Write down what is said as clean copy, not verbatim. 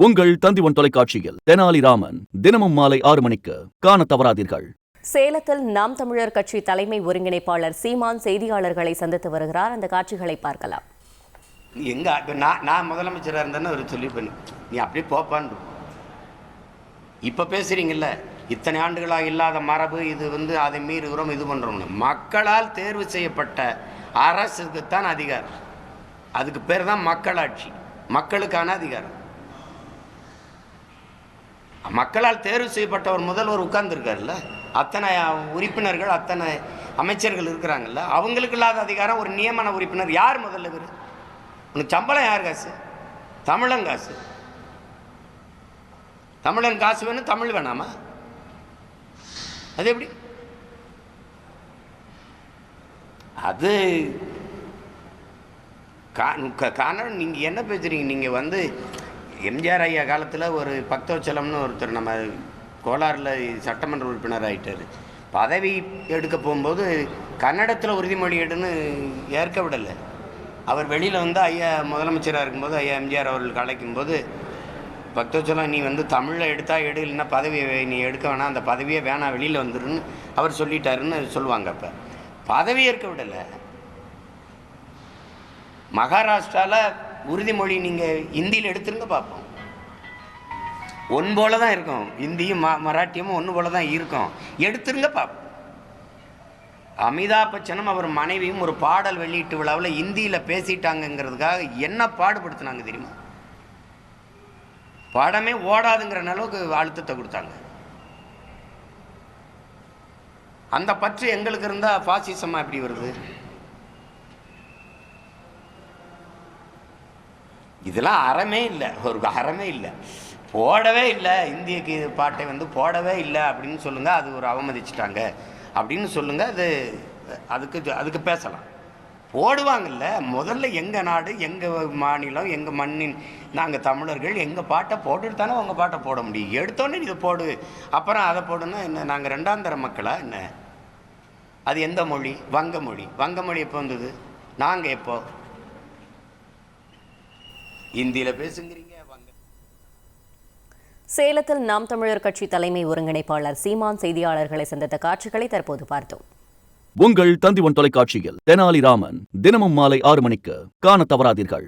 உங்கள் தந்திவன் தொலைக்காட்சியில் தெனாலி ராமன் தினமும் மாலை 6 மணிக்கு காண தவறாதீர்கள். சேலத்தில் நாம் தமிழர் கட்சி தலைமை ஒருங்கிணைப்பாளர் சீமான் செய்தியாளர்களை சந்தித்து வருகிறார். அந்த காட்சிகளை பார்க்கலாம். நான் முதலமைச்சராக இருந்தேன்னு ஒரு சொல்லி பண்ணி நீ அப்படியே போப்பான்னு இப்போ பேசுறீங்கல்ல, இத்தனை ஆண்டுகளாக இல்லாத மரபு இது அதை மீறுகிறோம், இது பண்ணுறோம்னு. மக்களால் தேர்வு செய்யப்பட்ட அரசுக்குத்தான் அதிகாரம். அதுக்கு பேர் தான் மக்களாட்சி, மக்களுக்கான அதிகாரம். மக்களால் தேர்வு செய்யப்பட்டவர் முதல்வர் உட்கார்ந்துருக்காருல்ல, அத்தனை உறுப்பினர்கள் அத்தனை அமைச்சர்கள் இருக்கிறாங்கல்ல, அவங்களுக்கு இல்லாத அதிகாரம் ஒரு நியமன உறுப்பினர் யார் முதல்ல இவர்? உனக்கு சம்பளம் யார் காசு? தமிழன் காசு. தமிழன் காசு வேணும், தமிழ் வேணாமா? அது எப்படி? அது காரணம். நீங்கள் என்ன பேசுறீங்க? நீங்கள் எம்ஜிஆர் ஐயா காலத்தில் ஒரு பக்தவச்சலம்னு ஒருத்தர் நம்ம கோலாரில் சட்டமன்ற உறுப்பினர் ஆகிட்டார். பதவி எடுக்க போகும்போது கன்னடத்தில் உறுதிமொழி எடுன்னு ஏற்க விடலை. அவர் வெளியில் ஐயா முதலமைச்சராக இருக்கும்போது ஐயா எம்ஜிஆர் அவர்களுக்கு அழைக்கும்போது, பக்தவச்சலம் நீ தமிழில் எடுத்தால் எடு, இல்லைன்னா பதவி நீ எடுக்க வேணாம், அந்த பதவியே வேணாம், வெளியில் வந்துருன்னு அவர் சொல்லிட்டாருன்னு சொல்லுவாங்க. அப்போ பதவி ஏற்க விடலை. மகாராஷ்டிராவில் உறுதிமொழி நீங்கள் ஹிந்தியில் எடுத்துருங்க பார்ப்போம். ஒன்று போல தான் இருக்கும், ஹிந்தியும் மராட்டியமும் ஒன்று போல தான் இருக்கும், எடுத்துருங்க பார்ப்போம். அமிதாப் பச்சனும் அவர் மனைவியும் ஒரு பாடல் வெளியீட்டு விழாவில் ஹிந்தியில் பேசிட்டாங்கிறதுக்காக என்ன பாடுபடுத்தினாங்க தெரியுமா? படமே ஓடாதுங்கிற அளவுக்கு அழுத்தத்தை கொடுத்தாங்க. அந்த பற்று எங்களுக்கு இருந்தால் பாசிசமாக எப்படி வருது? இதெல்லாம் அறமே இல்லை, ஒரு அறமே இல்லை, போடவே இல்லை. இந்திய பாட்டை போடவே இல்லை அப்படின்னு சொல்லுங்கள், அது ஒரு அவமதிச்சிட்டாங்க அப்படின்னு சொல்லுங்கள், அதுக்கு பேசலாம். போடுவாங்கல்ல, முதல்ல எங்கள் நாடு, எங்கள் மாநிலம், எங்கள் மண்ணின் நாங்கள் தமிழர்கள், எங்கள் பாட்டை போட்டுட்டு தானே உங்கள் பாட்டை போட முடியும். எடுத்தோன்னே இதை போடு, அப்புறம் அதை போடுன்னா என்ன? நாங்கள் ரெண்டாம் தர மக்களா என்ன? அது எந்த மொழி? வங்க மொழி. வங்க மொழி எப்போ வந்தது? நாங்கள் எப்போ? இந்தியில் பேசுங்கிறீங்க. சேலத்தில் நாம் தமிழர் கட்சி தலைமை ஒருங்கிணைப்பாளர் சீமான் செய்தியாளர்களை சந்தித்த காட்சிகளை தற்போது பார்த்தோம். உங்கள் தந்திவன் தொலைக்காட்சியில் தெனாலி ராமன் தினமும் மாலை 6 மணிக்கு காண தவறாதீர்கள்.